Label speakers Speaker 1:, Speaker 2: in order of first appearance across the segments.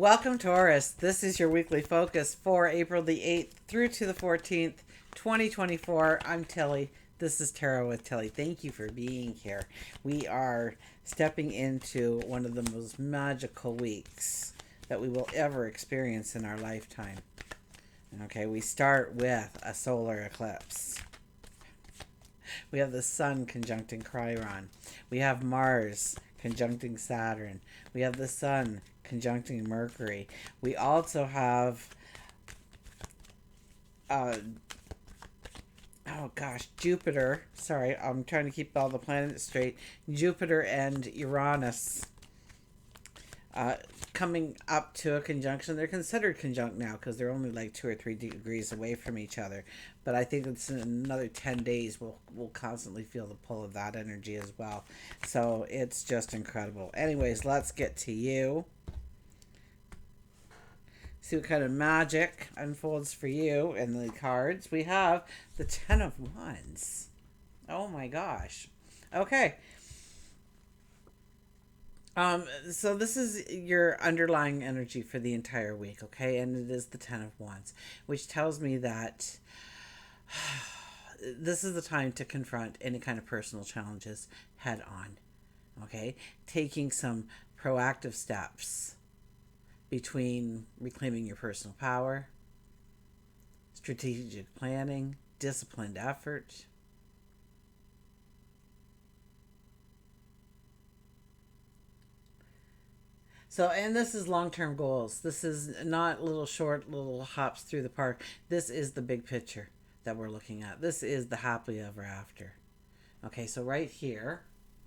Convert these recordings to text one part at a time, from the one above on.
Speaker 1: Welcome, Taurus. This is your weekly focus for April the 8th through to the 14th, 2024. I'm Tilly. This is Tarot with Tilly. Thank you for being here. We are stepping into one of the most magical weeks that we will ever experience in our lifetime. Okay, we start with a solar eclipse. We have the Sun conjuncting Chiron. We have Mars conjuncting Saturn. We have the Sun conjuncting Mercury. We also have, Jupiter. Sorry, I'm trying to keep all the planets straight. Jupiter and Uranus coming up to a conjunction. They're considered conjunct now because they're only like 2 or 3 degrees away from each other. But I think it's in another 10 days we'll constantly feel the pull of that energy as well. So it's just incredible. Anyways, let's get to you. See what kind of magic unfolds for you in the cards. We have the Ten of Wands. Oh my gosh. Okay. So this is your underlying energy for the entire week, okay? And it is the Ten of Wands, which tells me that this is the time to confront any kind of personal challenges head on, okay? Taking some proactive steps between reclaiming your personal power, strategic planning, disciplined effort. So, and this is long-term goals. This is not little hops through the park. This is the big picture that we're looking at. This is the happily ever after. Okay, so right here,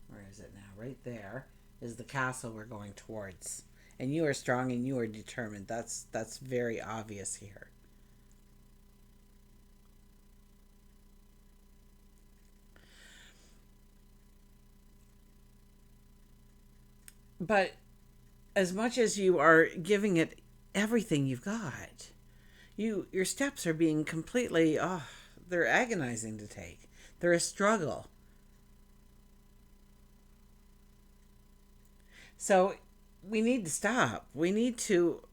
Speaker 1: where is it now? Right there is the castle we're going towards. And you are strong and you are determined. That's very obvious here. But as much as you are giving it everything you've got, your steps are being completely they're agonizing to take. They're a struggle. So we need to stop. We need to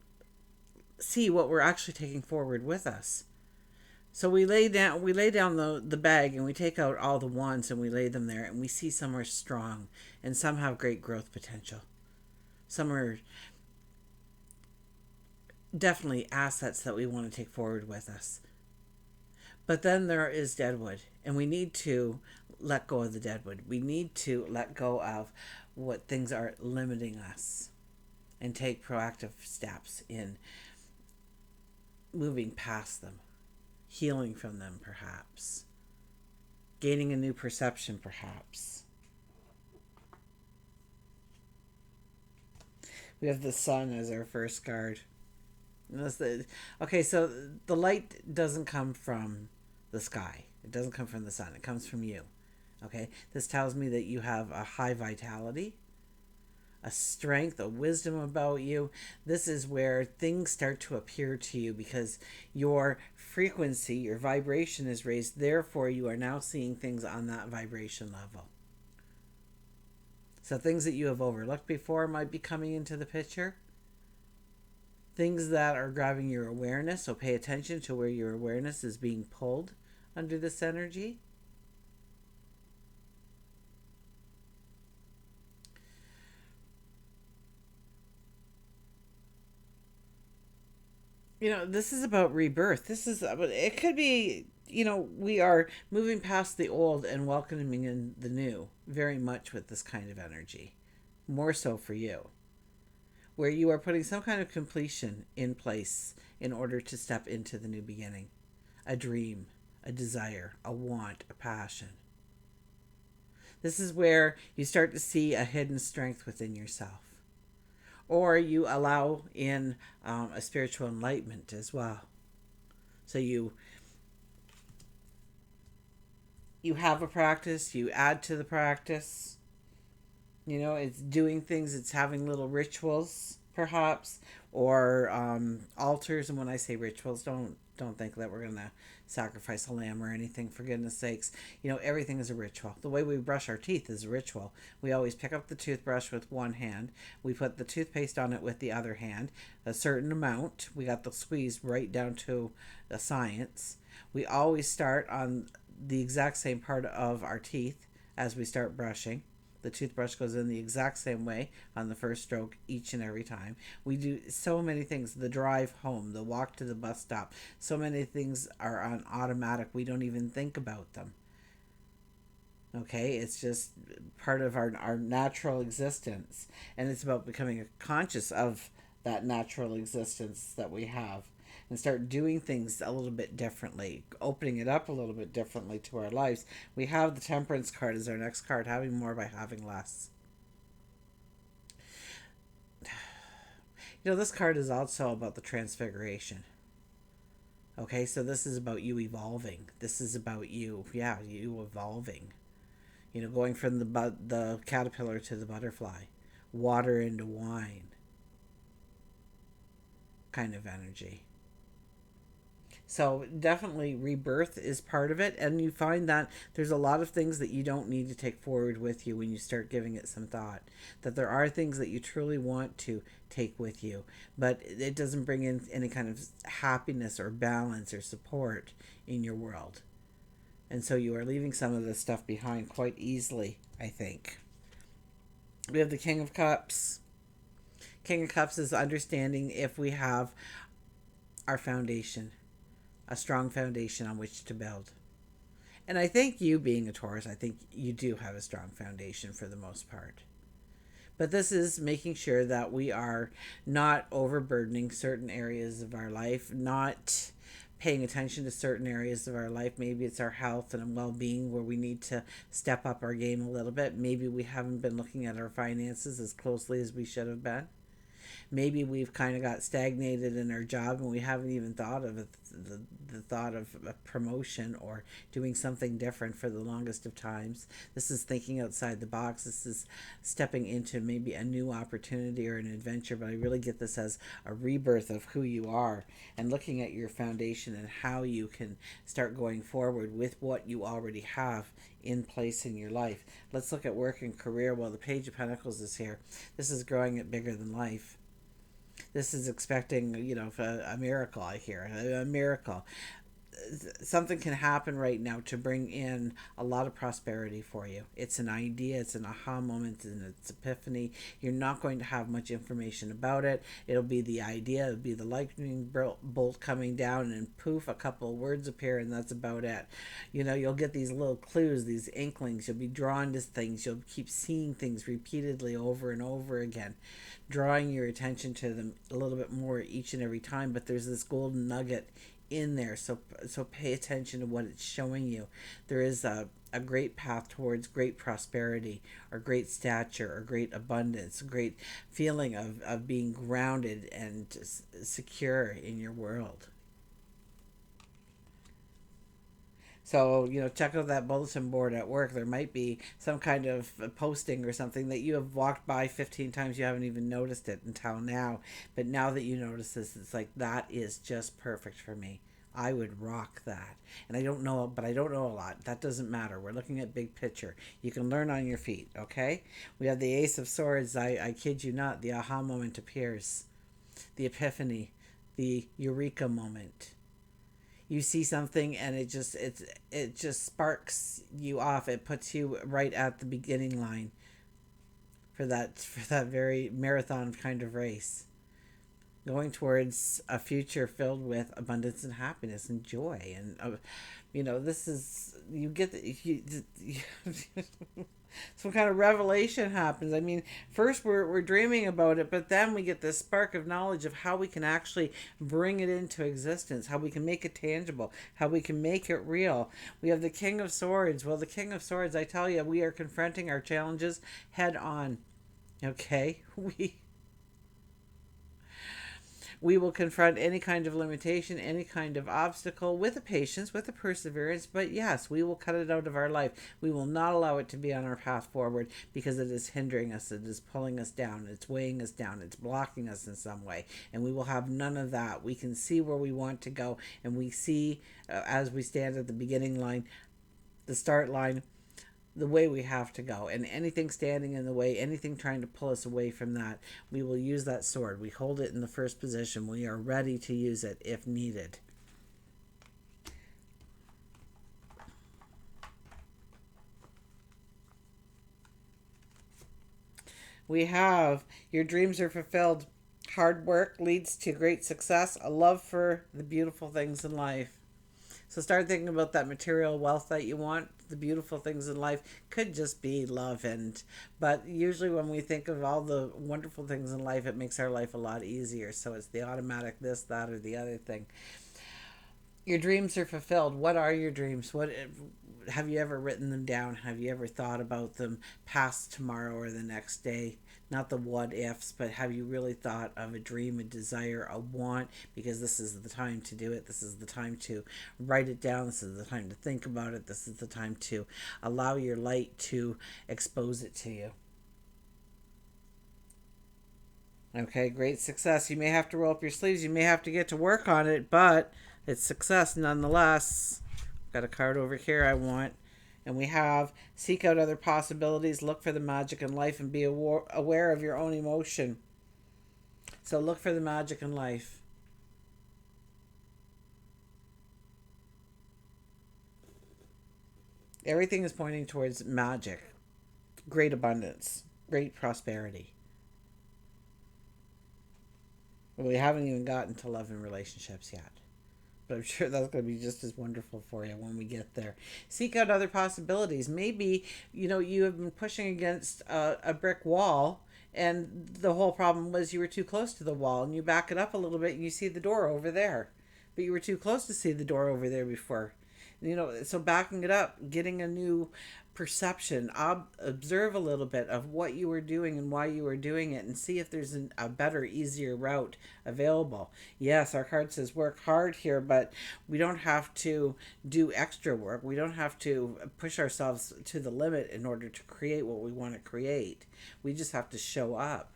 Speaker 1: see what we're actually taking forward with us. So we lay down the bag and we take out all the wands and we lay them there and we see some are strong and some have great growth potential. Some are definitely assets that we want to take forward with us. But then there is deadwood, and we need to let go of the deadwood. We need to let go of what things are limiting us and take proactive steps in moving past them, healing from them, perhaps, gaining a new perception, perhaps. We have the Sun as our first card. Okay, so the light doesn't come from the sky. It doesn't come from the sun. It comes from you. Okay, this tells me that you have a high vitality, a strength, a wisdom about you. This is where things start to appear to you because your frequency, your vibration is raised. Therefore, you are now seeing things on that vibration level. So things that you have overlooked before might be coming into the picture. Things that are grabbing your awareness, so pay attention to where your awareness is being pulled under this energy. This is about rebirth. This is about, it could be, we are moving past the old and welcoming in the new very much with this kind of energy. More so for you, where you are putting some kind of completion in place in order to step into the new beginning. A dream, a desire, a want, a passion. This is where you start to see a hidden strength within yourself. Or you allow in a spiritual enlightenment as well. So you have a practice, you add to the practice. It's doing things, it's having little rituals, perhaps, or altars. And when I say rituals, don't think that we're gonna sacrifice a lamb or anything, for goodness sakes. Everything is a ritual. The way we brush our teeth is a ritual. We always pick up the toothbrush with one hand, we put the toothpaste on it with the other hand, a certain amount. We got the squeeze right down to the science. We always start on the exact same part of our teeth as we start brushing. The toothbrush goes in the exact same way on the first stroke each and every time. We do so many things. The drive home, the walk to the bus stop. So many things are on automatic. We don't even think about them. Okay? It's just part of our natural existence. And it's about becoming conscious of that natural existence that we have and start doing things a little bit differently, opening it up a little bit differently to our lives. We have the Temperance card as our next card, having more by having less. This card is also about the transfiguration. Okay, so this is about you evolving. This is about you, yeah, you evolving. Going from the caterpillar to the butterfly, water into wine kind of energy. So definitely rebirth is part of it, and you find that there's a lot of things that you don't need to take forward with you when you start giving it some thought. That there are things that you truly want to take with you, but it doesn't bring in any kind of happiness or balance or support in your world. And so you are leaving some of this stuff behind quite easily, I think. We have the King of Cups. King of Cups is understanding if we have our foundation, a strong foundation on which to build. And I think you being a Taurus, I think you do have a strong foundation for the most part. But this is making sure that we are not overburdening certain areas of our life, not paying attention to certain areas of our life. Maybe it's our health and well-being where we need to step up our game a little bit. Maybe we haven't been looking at our finances as closely as we should have been. Maybe we've kind of got stagnated in our job and we haven't even thought of the thought of a promotion or doing something different for the longest of times. This is thinking outside the box. This is stepping into maybe a new opportunity or an adventure, but I really get this as a rebirth of who you are and looking at your foundation and how you can start going forward with what you already have in place in your life. Let's look at work and career. Well, the Page of Pentacles is here. This is growing it bigger than life. This is expecting, a miracle, I hear. A miracle. Something can happen right now to bring in a lot of prosperity for you. It's an idea, it's an aha moment, and it's epiphany. You're not going to have much information about it. It'll be the idea, it'll be the lightning bolt coming down, and poof, a couple of words appear, and that's about it. You'll get these little clues, these inklings. You'll be drawn to things. You'll keep seeing things repeatedly over and over again, drawing your attention to them a little bit more each and every time. But there's this golden nugget in there, so pay attention to what it's showing you. There is a great path towards great prosperity or great stature or great abundance, great feeling of being grounded and secure in your world. So, check out that bulletin board at work. There might be some kind of posting or something that you have walked by 15 times. You haven't even noticed it until now. But now that you notice this, it's like, that is just perfect for me. I would rock that. And I don't know, but I don't know a lot. That doesn't matter. We're looking at big picture. You can learn on your feet, okay? We have the Ace of Swords. I kid you not. The aha moment appears. The epiphany. The eureka moment. You see something and it just sparks you off. It puts you right at the beginning line for that very marathon kind of race, going towards a future filled with abundance and happiness and joy. And this is, you get some kind of revelation happens. I mean, first we're dreaming about it, but then we get this spark of knowledge of how we can actually bring it into existence, how we can make it tangible, how we can make it real. We have the King of Swords. Well, the King of Swords, I tell you, we are confronting our challenges head on. Okay? We will confront any kind of limitation, any kind of obstacle with a patience, with a perseverance. But yes, we will cut it out of our life. We will not allow it to be on our path forward because it is hindering us. It is pulling us down. It's weighing us down. It's blocking us in some way. And we will have none of that. We can see where we want to go. And we see, as we stand at the beginning line, the start line, the way we have to go. And anything standing in the way, anything trying to pull us away from that, we will use that sword. We hold it in the first position. We are ready to use it if needed. We have your dreams are fulfilled. Hard work leads to great success. A love for the beautiful things in life. So start thinking about that material wealth that you want. The beautiful things in life could just be love, but usually when we think of all the wonderful things in life, it makes our life a lot easier. So it's the automatic this, that, or the other thing. Your dreams are fulfilled. What are your dreams? What have you ever written them down? Have you ever thought about them past tomorrow or the next day? Not the what ifs, but have you really thought of a dream, a desire, a want? Because this is the time to do it. This is the time to write it down. This is the time to think about it. This is the time to allow your light to expose it to you. Okay, great success. You may have to roll up your sleeves. You may have to get to work on it, but it's success nonetheless. Got a card over here I want. And we have seek out other possibilities, look for the magic in life, and be aware of your own emotion. So look for the magic in life. Everything is pointing towards magic, great abundance, great prosperity. We haven't even gotten to love and relationships yet. But I'm sure that's going to be just as wonderful for you when we get there. Seek out other possibilities. Maybe, you have been pushing against a brick wall, and the whole problem was you were too close to the wall, and you back it up a little bit and you see the door over there. But you were too close to see the door over there before. So backing it up, getting a new perception, observe a little bit of what you were doing and why you were doing it, and see if there's a better, easier route available. Yes, our card says work hard here, but we don't have to do extra work. We don't have to push ourselves to the limit in order to create what we want to create. We just have to show up.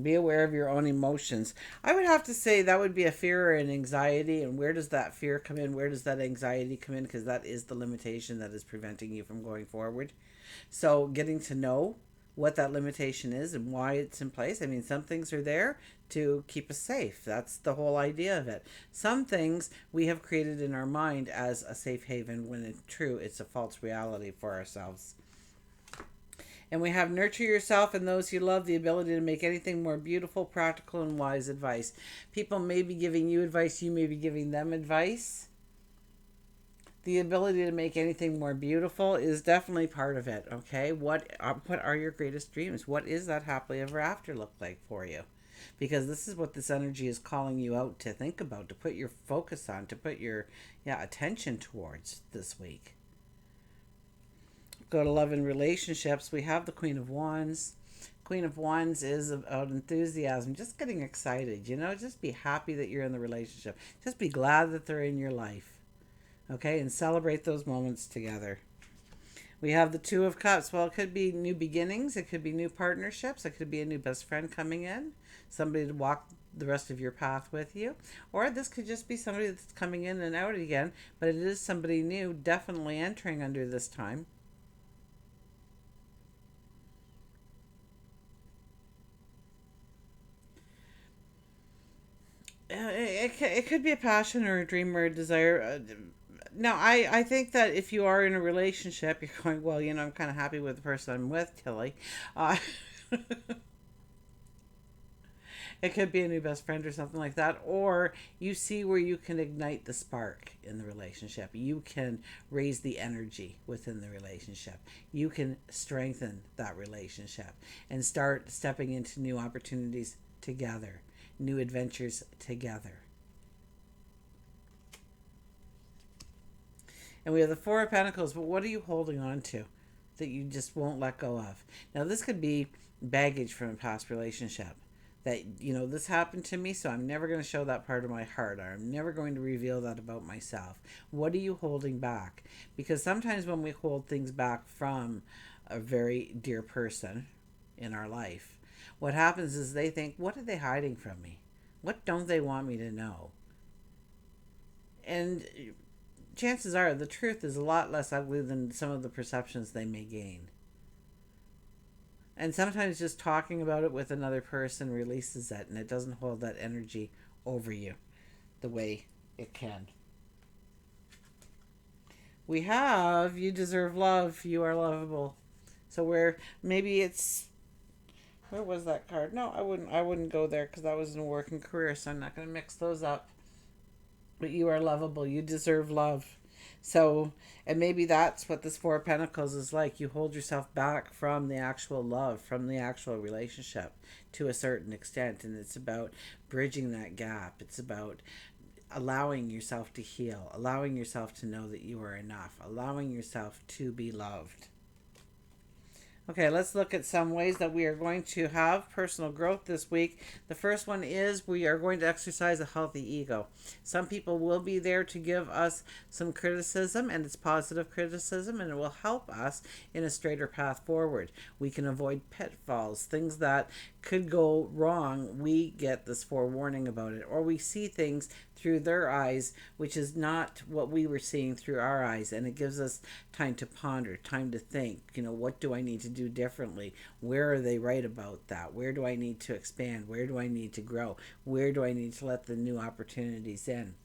Speaker 1: Be aware of your own emotions. I would have to say that would be a fear or an anxiety. And where does that fear come in? Where does that anxiety come in? Because that is the limitation that is preventing you from going forward. So getting to know what that limitation is and why it's in place. I mean, some things are there to keep us safe. That's the whole idea of it. Some things we have created in our mind as a safe haven when in true it's a false reality for ourselves. And we have nurture yourself and those you love, the ability to make anything more beautiful, practical, and wise advice. People may be giving you advice, you may be giving them advice. The ability to make anything more beautiful is definitely part of it, okay? What are your greatest dreams? What is that happily ever after look like for you? Because this is what this energy is calling you out to think about, to put your focus on, to put your attention towards this week. Go to love and relationships. We have the Queen of Wands. Queen of Wands is about enthusiasm, just getting excited, just be happy that you're in the relationship. Just be glad that they're in your life, okay? And celebrate those moments together. We have the Two of Cups. Well, it could be new beginnings. It could be new partnerships. It could be a new best friend coming in, somebody to walk the rest of your path with you. Or this could just be somebody that's coming in and out again, but it is somebody new, definitely entering under this time. It could be a passion or a dream or a desire. Now, I think that if you are in a relationship, you're going, well, I'm kind of happy with the person I'm with, Tilly. Uh, it could be a new best friend or something like that. Or you see where you can ignite the spark in the relationship. You can raise the energy within the relationship. You can strengthen that relationship and start stepping into new opportunities together, new adventures together. And we have the Four of Pentacles, but what are you holding on to that you just won't let go of? Now, this could be baggage from a past relationship. that, this happened to me, so I'm never going to show that part of my heart. Or I'm never going to reveal that about myself. What are you holding back? Because sometimes when we hold things back from a very dear person in our life, what happens is they think, what are they hiding from me? What don't they want me to know? And chances are the truth is a lot less ugly than some of the perceptions they may gain. And sometimes just talking about it with another person releases it, and it doesn't hold that energy over you the way it can. We have you deserve love, you are lovable. So where maybe it's, where was that card? No, I wouldn't go there because that was in a working career, so I'm not going to mix those up. But you are lovable. You deserve love. So, and maybe that's what this Four of Pentacles is like. You hold yourself back from the actual love, from the actual relationship to a certain extent. And it's about bridging that gap. It's about allowing yourself to heal, allowing yourself to know that you are enough, allowing yourself to be loved. Okay, let's look at some ways that we are going to have personal growth this week. The first one is we are going to exercise a healthy ego. Some people will be there to give us some criticism, and it's positive criticism, and it will help us in a straighter path forward. We can avoid pitfalls, things that could go wrong. We get this forewarning about it, or we see things through their eyes, which is not what we were seeing through our eyes, and it gives us time to ponder, time to think, what do I need to do differently? Where are they right about that? Where do I need to expand? Where do I need to grow? Where do I need to let the new opportunities in?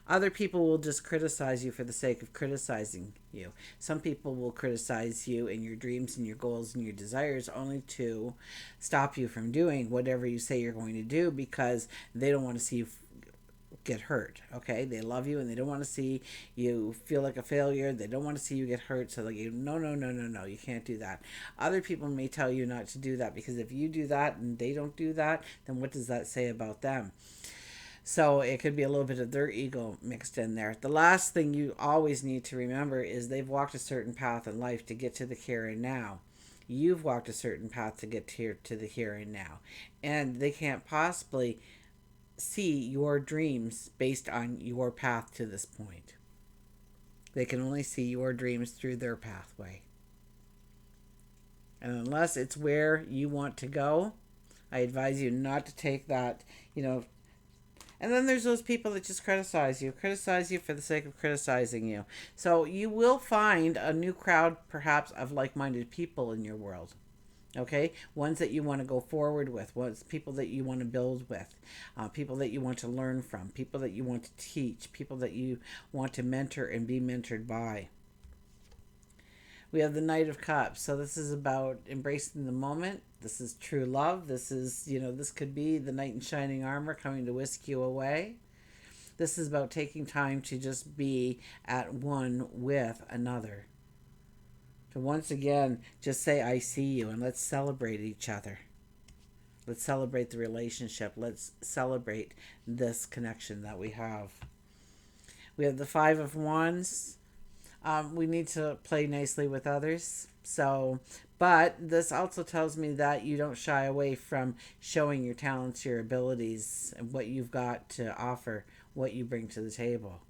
Speaker 1: Other people will just criticize you for the sake of criticizing you. Some people will criticize you in your dreams and your goals and your desires only to stop you from doing whatever you say you're going to do, because they don't want to see you get hurt. Okay, they love you and they don't want to see you feel like a failure. They don't want to see you get hurt, so like, no, no, no, no, no, you can't do that. Other people may tell you not to do that, because if you do that and they don't do that, then what does that say about them? So it could be a little bit of their ego mixed in there. The last thing you always need to remember is they've walked a certain path in life to get to the here and now. You've walked a certain path to get here to the here and now, and they can't possibly see your dreams based on your path to this point. They can only see your dreams through their pathway. And unless it's where you want to go, I advise you not to take that, And then there's those people that just criticize you for the sake of criticizing you. So you will find a new crowd, perhaps, of like-minded people in your world. Okay, ones that you want to go forward with, ones people that you want to build with, people that you want to learn from, people that you want to teach, people that you want to mentor and be mentored by. We have the Knight of Cups, so this is about embracing the moment. This is true love. This is, this could be the knight in shining armor coming to whisk you away. This is about taking time to just be at one with another. To once again just say, I see you, and let's celebrate each other. Let's celebrate the relationship. Let's celebrate this connection that we have. We have the Five of Wands. We need to play nicely with others. But this also tells me that you don't shy away from showing your talents, your abilities, and what you've got to offer, what you bring to the table.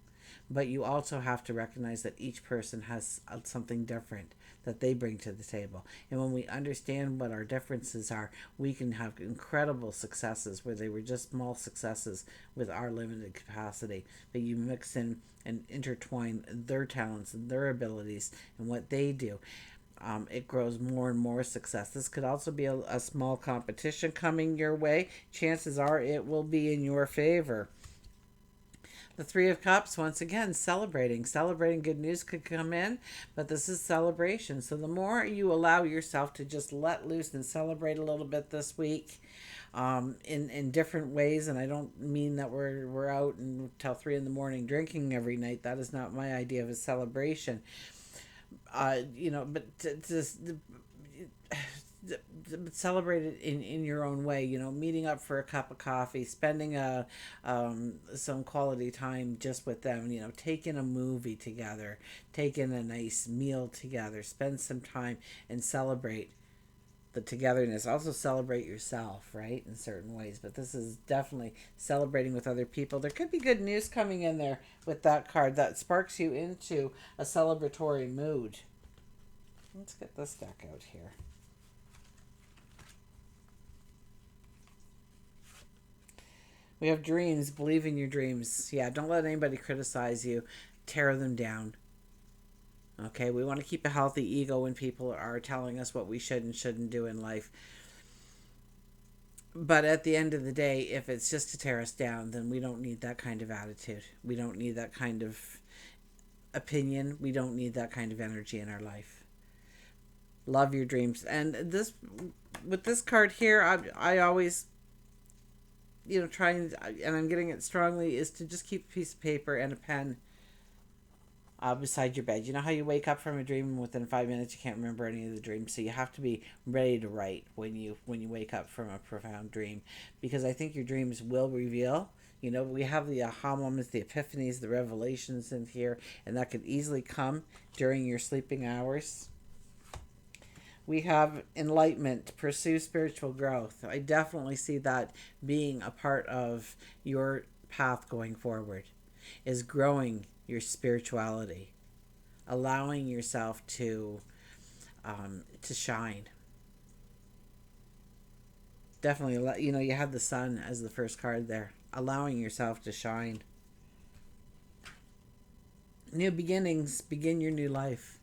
Speaker 1: But you also have to recognize that each person has something different that they bring to the table. And when we understand what our differences are, we can have incredible successes where they were just small successes with our limited capacity. But you mix in and intertwine their talents and their abilities and what they do. It grows more and more success. This could also be a small competition coming your way. Chances are it will be in your favor. The Three of Cups, once again, celebrating. Celebrating good news could come in, but this is celebration. So the more you allow yourself to just let loose and celebrate a little bit this week, in different ways, and I don't mean that we're out until 3 a.m. drinking every night. That is not my idea of a celebration. But celebrate it in your own way, meeting up for a cup of coffee, spending some quality time just with them, taking a movie together, taking a nice meal together, spend some time and celebrate the togetherness. Also celebrate yourself, right, in certain ways. But this is definitely celebrating with other people. There could be good news coming in there with that card that sparks you into a celebratory mood. Let's get this deck out here. We have dreams. Believe in your dreams. Yeah, don't let anybody criticize you. Tear them down. Okay, we want to keep a healthy ego when people are telling us what we should and shouldn't do in life. But at the end of the day, if it's just to tear us down, then we don't need that kind of attitude. We don't need that kind of opinion. We don't need that kind of energy in our life. Love your dreams. And this, with this card here, I always, trying, and I'm getting it strongly, is to just keep a piece of paper and a pen beside your bed. You know how you wake up from a dream and within 5 minutes you can't remember any of the dreams, so you have to be ready to write when you wake up from a profound dream, because I think your dreams will reveal. We have the aha moments, the epiphanies, the revelations in here, and that could easily come during your sleeping hours. We have enlightenment, pursue spiritual growth. I definitely see that being a part of your path going forward, is growing your spirituality, allowing yourself to shine. Definitely, you have the sun as the first card there, allowing yourself to shine. New beginnings, begin your new life.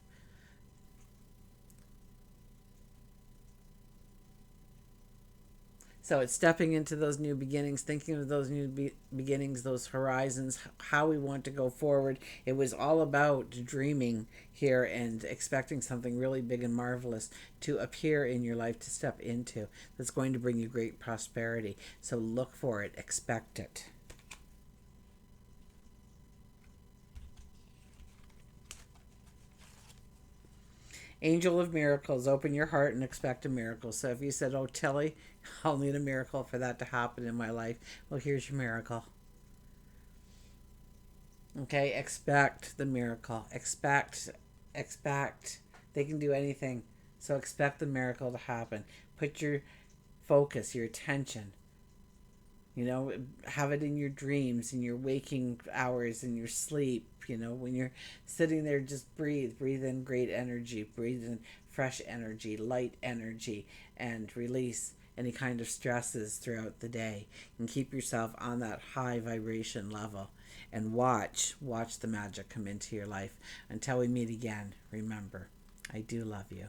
Speaker 1: So it's stepping into those new beginnings, thinking of those new beginnings, those horizons, how we want to go forward. It was all about dreaming here and expecting something really big and marvelous to appear in your life, to step into, that's going to bring you great prosperity. So look for it, expect it. Angel of Miracles, open your heart and expect a miracle. So if you said, "Oh, Tilly, I'll need a miracle for that to happen in my life," well, here's your miracle. Okay, expect the miracle. Expect. They can do anything. So expect the miracle to happen. Put your focus, your attention, have it in your dreams, in your waking hours, in your sleep. When you're sitting there, just breathe in great energy, breathe in fresh energy, light energy, and release any kind of stresses throughout the day, and keep yourself on that high vibration level, and watch the magic come into your life. Until we meet again, remember, I do love you.